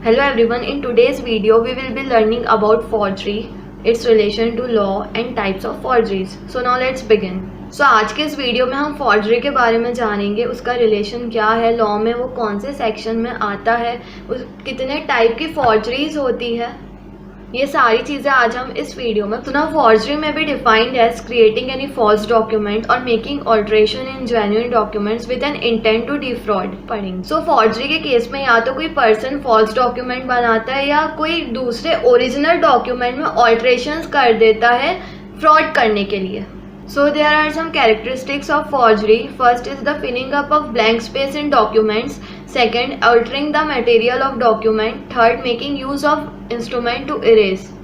Hello everyone, in today's video we will be learning about forgery, its relation to law and types of forgeries. So now let's begin. So आज के इस video में हम forgery के बारे में जानेंगे, उसका रिलेशन क्या है, लॉ में वो कौन से सेक्शन में आता है, कितने टाइप की फॉर्जरीज होती है, ये सारी चीज़ें आज हम इस वीडियो में। तो ना फॉर्जरी में भी defined as creating any false document और making alteration in genuine documents with an intent to defraud पढ़ेंगे। सो फॉर्जरी के केस में या तो कोई पर्सन फॉल्स डॉक्यूमेंट बनाता है या कोई दूसरे ओरिजिनल डॉक्यूमेंट में ऑल्ट्रेशंस कर देता है फ्रॉड करने के लिए। So there are some characteristics of forgery. First is the filling up of blank space in documents. Second, altering the material of document. Third, making use of instrument to erase.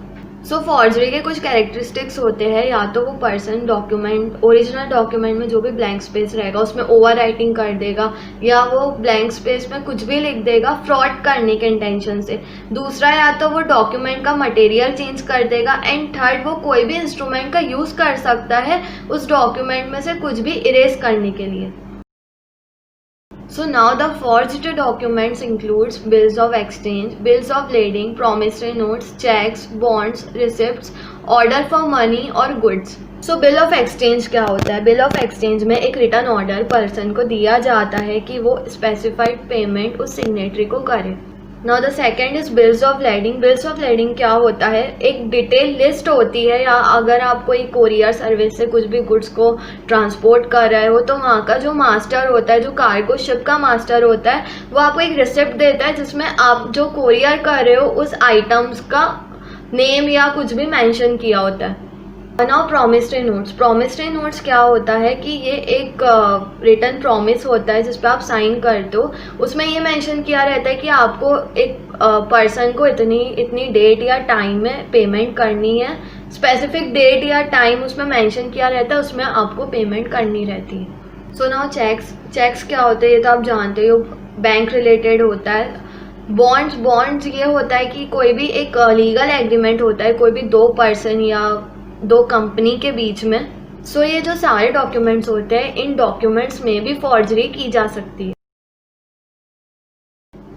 So forgery के कुछ characteristics होते हैं, या तो वो person document original document में जो भी ब्लैंक स्पेस रहेगा उसमें ओवर राइटिंग कर देगा, या वो ब्लैंक स्पेस में कुछ भी लिख देगा फ्रॉड करने के इंटेंशन से। दूसरा, या तो वो डॉक्यूमेंट का मटेरियल चेंज कर देगा। एंड थर्ड, वो कोई भी इंस्ट्रूमेंट का यूज़ कर सकता है उस डॉक्यूमेंट में से कुछ भी इरेज करने के लिए। So now the forged documents includes bills of exchange, bills of lading, promissory notes, checks, bonds, receipts, order for money और goods. So bill of exchange क्या होता है? बिल ऑफ एक्सचेंज में एक रिटर्न ऑर्डर पर्सन को दिया जाता है कि वो स्पेसिफाइड पेमेंट उस सिग्नेटरी को करे। Now the second is bills of lading. Bills of lading क्या होता है? एक डिटेल लिस्ट होती है, या अगर आप कोई कोरियर सर्विस से कुछ भी गुड्स को ट्रांसपोर्ट कर रहे हो तो वहाँ का जो मास्टर होता है, जो कार्गो शिप का मास्टर होता है, वो आपको एक रिसिप्ट देता है जिसमें आप जो कोरियर कर रहे हो उस आइटम्स का नेम या कुछ भी मेंशन किया होता है। Now promissory notes. Promissory notes क्या होता है कि ये एक रिटर्न प्रॉमिस होता है जिस पर आप साइन करते हो। उसमें ये मेंशन किया रहता है कि आपको एक पर्सन को इतनी डेट या टाइम में पेमेंट करनी है। स्पेसिफिक डेट या टाइम उसमें मेंशन किया रहता है, उसमें आपको पेमेंट करनी रहती है। So now checks. चेक्स क्या होते हैं ये तो आप जानते हो, बैंक रिलेटेड होता है। बॉन्ड्स ये होता है कि कोई भी एक लीगल एग्रीमेंट होता है कोई भी दो पर्सन या दो कंपनी के बीच में। सो ये जो सारे डॉक्यूमेंट्स होते हैं, इन डॉक्यूमेंट्स में भी फॉर्जरी की जा सकती है।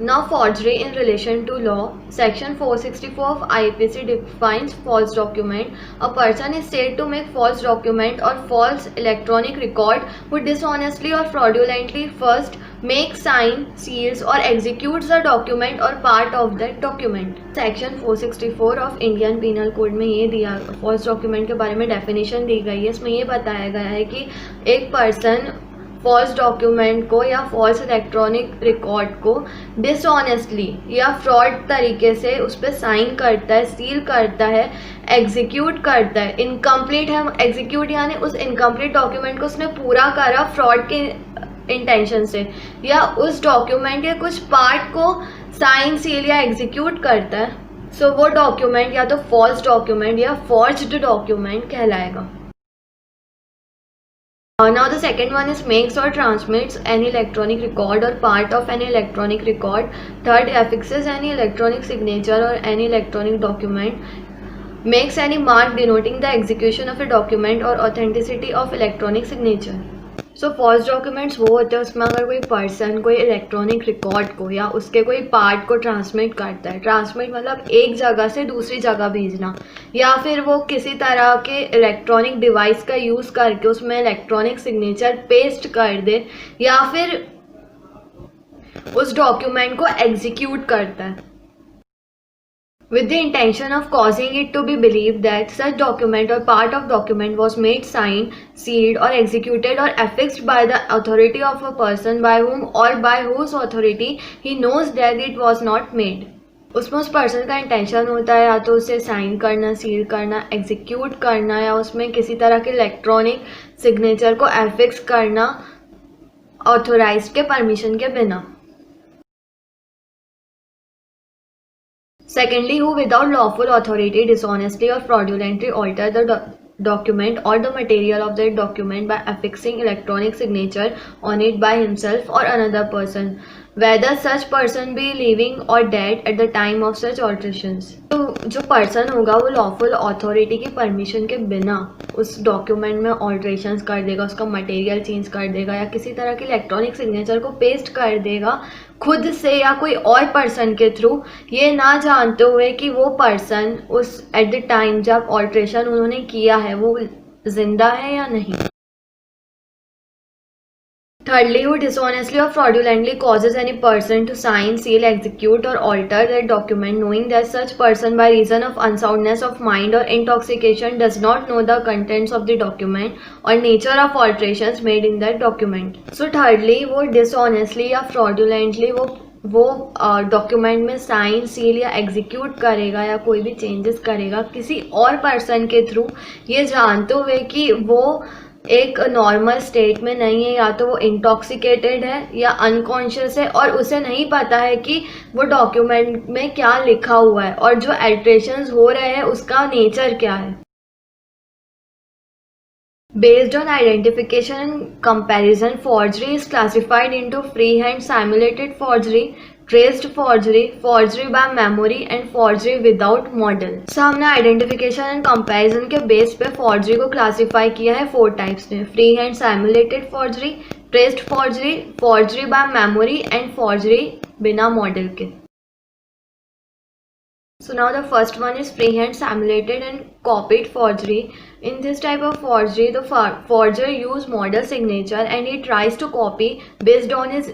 Now forgery in relation to law. Section 464 of IPC defines false document. A person is said to make false document or false electronic record who dishonestly or fraudulently first makes, sign, seals or executes the document or part of that document. Section 464 of Indian Penal Code में ये दिया false document के बारे में definition दी गई है। इसमें ये बताया गया है कि एक पर्सन फॉल्स डॉक्यूमेंट को या फॉल्स इलेक्ट्रॉनिक रिकॉर्ड को डिसऑनेस्टली या फ्रॉड तरीके से उस पर साइन करता है, सील करता है, एग्जीक्यूट करता है। इनकम्प्लीट है एग्जीक्यूट, यानी उस इनकम्प्लीट डॉक्यूमेंट को उसने पूरा करा फ्रॉड के इंटेंशन से, या उस डॉक्यूमेंट के कुछ पार्ट को साइन, सील या एग्जीक्यूट करता है। सो वो डॉक्यूमेंट या तो फॉल्स डॉक्यूमेंट या फॉर्ज्ड डॉक्यूमेंट कहलाएगा। Now the second one is makes or transmits any electronic record or part of any electronic record. Third, affixes any electronic signature or any electronic document. Makes any mark denoting the execution of a document or authenticity of electronic signature. So false documents वो होते हैं उसमें अगर कोई person कोई electronic record को या उसके कोई पार्ट को ट्रांसमिट करता है। ट्रांसमिट मतलब एक जगह से दूसरी जगह भेजना, या फिर वो किसी तरह के इलेक्ट्रॉनिक डिवाइस का यूज़ करके उसमें इलेक्ट्रॉनिक सिग्नेचर पेस्ट कर दे, या फिर उस डॉक्यूमेंट को एग्जीक्यूट करता है with the intention of causing it to be believed that such document or part of document was made, signed, sealed or executed or affixed by the authority of a person by whom or by whose authority he knows that it was not made. उसमें उस person का intention होता है या तो उसे sign करना, seal करना, एग्जीक्यूट करना, या उसमें किसी तरह के इलेक्ट्रॉनिक सिग्नेचर को एफिक्स करना ऑथोराइज्ड के परमिशन के बिना। Secondly, who without lawful authority dishonestly or fraudulently alter the document or the material of that document by affixing electronic signature on it by himself or another person, whether such person be living or dead at the time of such alterations. तो जो person होगा वो lawful authority की permission के बिना उस document में ऑल्ट्रेशंस कर देगा, उसका मटेरियल चेंज कर देगा, या किसी तरह के इलेक्ट्रॉनिक सिग्नेचर को पेस्ट कर देगा खुद से या कोई और पर्सन के थ्रू, ये ना जानते हुए कि वो पर्सन उस एट द टाइम जब ऑल्ट्रेशन उन्होंने किया है वो जिंदा है या नहीं। Thirdly, who dishonestly or fraudulently causes any person to sign, seal, execute or alter that document knowing that such person by reason of unsoundness of mind or intoxication does not know the contents of the document or nature of alterations made in that document. So thirdly, वो dishonestly या fraudulently वो document में sign, seal या execute करेगा या कोई भी changes करेगा किसी और पर्सन के थ्रू, ये जानते हुए कि वो एक नॉर्मल स्टेट में नहीं है, या तो वो इंटॉक्सिकेटेड है या अनकॉन्शियस है और उसे नहीं पता है कि वो डॉक्यूमेंट में क्या लिखा हुआ है और जो अल्टरेशंस हो रहे हैं उसका नेचर क्या है। Based on identification and comparison, forgery is classified into freehand simulated forgery, traced forgery, forgery by memory and forgery without model. So हमने identification and comparison के बेस पे forgery को classify किया है 4 टाइप्स में: freehand simulated forgery, traced forgery, forgery by memory and forgery बिना model के। So now the first one is freehand simulated and copied forgery. In this type of forgery, the forger use model signature and he tries to copy based on his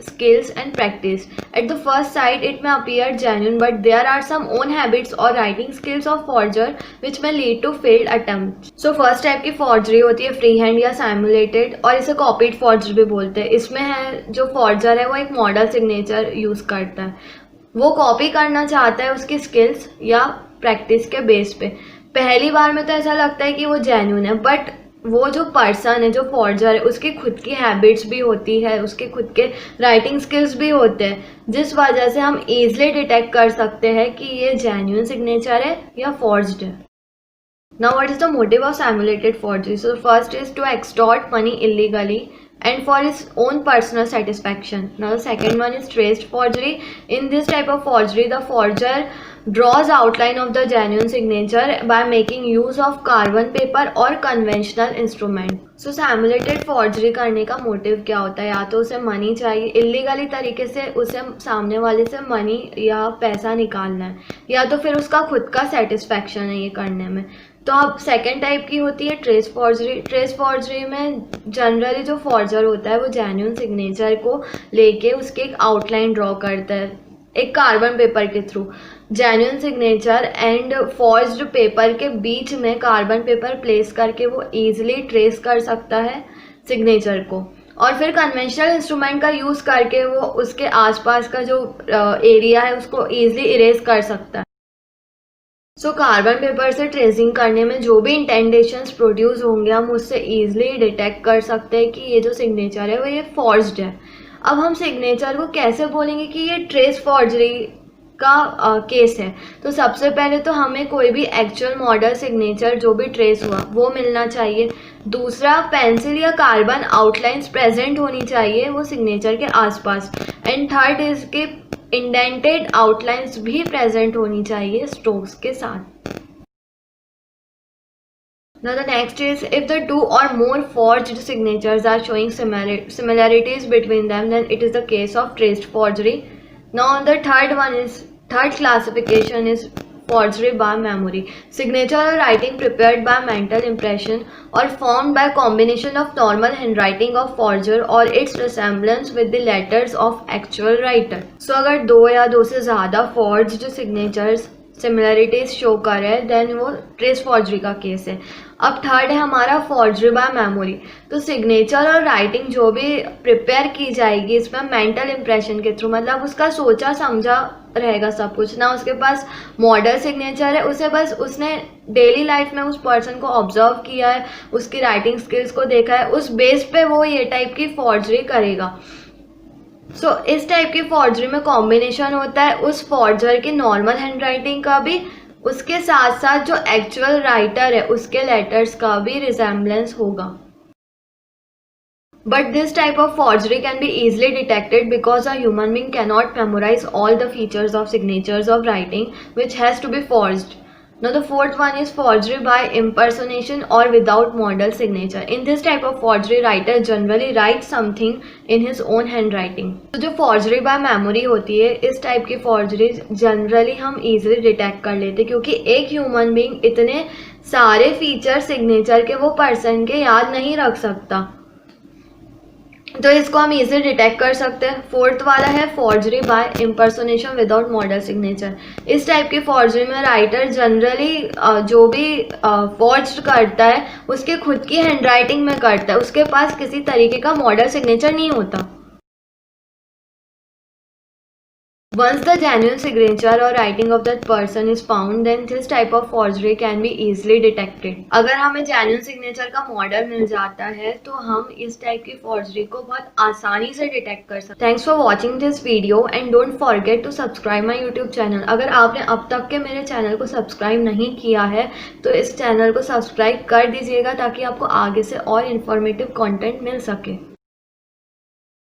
skills and practice. At the first sight, it may appear genuine, but there are some own habits or writing skills of forger which may lead to failed attempts. So first type की forgery होती है freehand या simulated, और इसे copied forgery भी बोलते हैं। इसमें है जो forger है वो एक model signature यूज करता है, वो कॉपी करना चाहता है उसकी स्किल्स या प्रैक्टिस के बेस पे। पहली बार में तो ऐसा लगता है कि वो जेन्युइन है, बट वो जो पर्सन है, जो फॉर्जर है, उसकी खुद की हैबिट्स भी होती है, उसके खुद के राइटिंग स्किल्स भी होते हैं, जिस वजह से हम इजीली डिटेक्ट कर सकते हैं कि ये जेन्युइन सिग्नेचर है या फॉर्ज्ड है। Now what is the motive of simulated forgery? So first is to extort money illegally and for his own personal satisfaction. Now the second one is traced forgery. In this type of forgery, the forger draws outline of the genuine signature by making use of carbon paper or conventional instrument. So simulated forgery करने का motive क्या होता है? या तो उसे money चाहिए, illegally तरीके से उसे सामने वाले से मनी या पैसा निकालना है, या तो फिर उसका खुद का सेटिस्फैक्शन है ये करने में। तो अब सेकेंड टाइप की होती है ट्रेस फॉर्जरी। ट्रेस फॉर्जरी में जनरली जो फॉर्जर होता है वो जेन्युइन सिग्नेचर को लेके उसके एक आउटलाइन ड्रॉ करता है एक कार्बन पेपर के through. Genuine signature and forged paper के बीच में कार्बन पेपर प्लेस करके वो ईजिली ट्रेस कर सकता है सिग्नेचर को, और फिर कन्वेंशनल इंस्ट्रूमेंट का यूज़ करके वो उसके आसपास का जो एरिया है उसको ईजिली इरेज कर सकता है। सो कार्बन पेपर से ट्रेसिंग करने में जो भी इंटेंडेशंस प्रोड्यूस होंगे हम उससे ईजिली डिटेक्ट कर सकते हैं कि ये जो सिग्नेचर है वो ये फॉर्ज्ड है। अब हम सिग्नेचर को कैसे बोलेंगे कि ये ट्रेस फॉर्जरी का केस है? तो सबसे पहले तो हमें कोई भी एक्चुअल मॉडल सिग्नेचर जो भी ट्रेस हुआ वो मिलना चाहिए। दूसरा, पेंसिल या कार्बन आउटलाइंस प्रेजेंट होनी चाहिए वो सिग्नेचर के आसपास। एंड थर्ड इज के इंडेंटेड आउटलाइंस भी प्रेजेंट होनी चाहिए स्ट्रोक्स के साथ। Now the next is, if the two or more forged signatures are showing similarities between them, then it is the case of traced forgery. Now the third classification is forgery by memory. Signature or writing prepared by mental impression or formed by combination of normal handwriting of forger or its resemblance with the letters of actual writer. So अगर दो या दो से ज़्यादा forged signatures similarities show कर रहे हैं then वो ट्रेस फॉर्जरी का केस है। अब थर्ड है हमारा फॉर्जरी बाय मेमोरी। तो सिग्नेचर और राइटिंग जो भी प्रिपेयर की जाएगी इसमें मेंटल इंप्रेशन के थ्रू, मतलब उसका सोचा समझा रहेगा सब कुछ, ना उसके पास मॉडल सिग्नेचर है, उसे बस उसने डेली लाइफ में उस पर्सन को ऑब्जर्व किया है, उसकी राइटिंग स्किल्स को देखा है, उस बेस पे वो ये टाइप की फॉर्जरी करेगा। सो इस टाइप की फॉर्जरी में कॉम्बिनेशन होता है उस फॉर्जर की नॉर्मल हैंडराइटिंग का भी, उसके साथ साथ जो एक्चुअल राइटर है उसके लेटर्स का भी रिजेम्बलेंस होगा। But this type of forgery can be easily detected because a human being cannot memorize all the features of signatures of writing which has to be forged. Now the fourth one is forgery by impersonation or without model signature. In this type of forgery, writer generally writes something in his own handwriting. तो जो forgery by memory होती है, इस type की forgery generally हम easily detect कर लेते हैं, क्योंकि एक ह्यूमन बीइंग इतने सारे फीचर सिग्नेचर के वो पर्सन के याद नहीं रख सकता, तो इसको हम इजीली डिटेक्ट कर सकते हैं। फोर्थ वाला है forgery by impersonation without model signature. इस टाइप की फॉर्जरी में राइटर जनरली जो भी फॉर्ज करता है उसके खुद की हैंडराइटिंग में करता है, उसके पास किसी तरीके का मॉडल सिग्नेचर नहीं होता। Once the genuine signature or writing of that person is found, then this type of forgery can be easily detected. अगर हमें genuine signature का मॉडल मिल जाता है तो हम इस टाइप की forgery को बहुत आसानी से डिटेक्ट कर सकते हैं। Thanks for watching this video and don't forget to subscribe my YouTube channel. अगर आपने अब तक के मेरे चैनल को सब्सक्राइब नहीं किया है तो इस चैनल को सब्सक्राइब कर दीजिएगा ताकि आपको आगे से और इन्फॉर्मेटिव कंटेंट मिल सके।